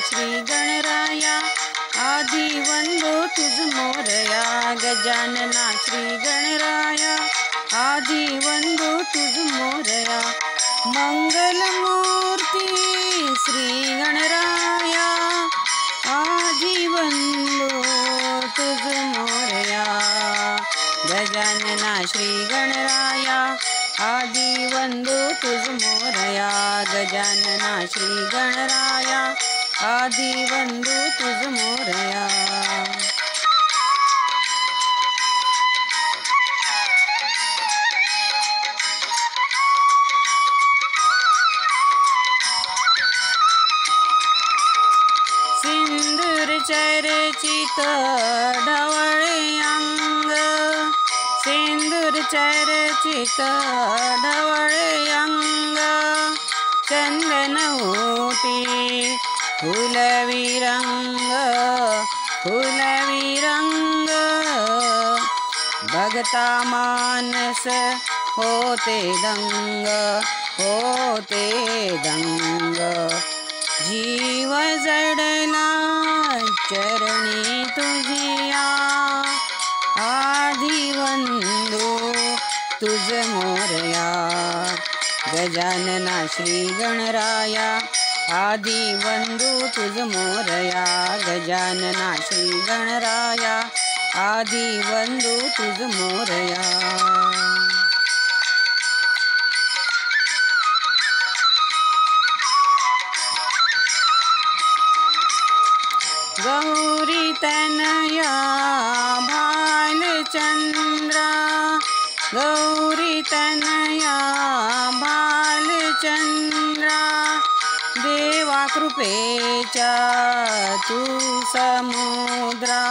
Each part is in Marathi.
श्री गणराया आदि वंदो तुझ मोरया गजानना श्री गणराया आदि वंदो तुझ मोरया मंगलमूर्ती श्री गणराया आदि वंदो तुझ मोरया गजानना श्री गणराया आदि वंदो तुझ मोरया गजानना श्री गणराया आदि वंदो तुझ मोरया सिंदूर चर्चित ढवळे अंग सिंदूर चर्चित ढवळे अंग चंदन ओटी फुलविरंग फुलविरंग भगता मानस होते दंग जीव जडला चरणी तुझिया आदि वंदो तुझ मोरया गजानना श्री गणराया आदि वंदो तुझ मोरया गजानना श्री गणराया आदि वंदो तुझ मोरया गौरी तनया भालचंद्रा गौरी तनया भालचंद्रा देवा कृपेचा तू समुद्रा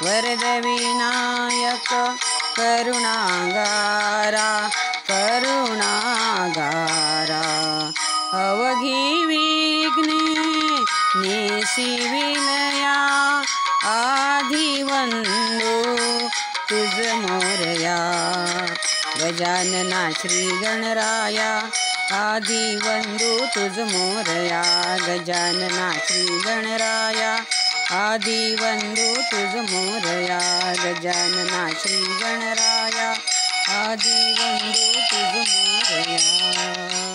वरद विनायक करुणागारा अवघी विघ्ने निशिविलया आदि वंदो तुझ मोरया गजानना श्री गणराया आदि वंदो तुझ मोरया गजानना श्री गणराया आदि वंदो तुझ मोरया गजानना श्री गणराया आदि वंदो तुझ मोरया।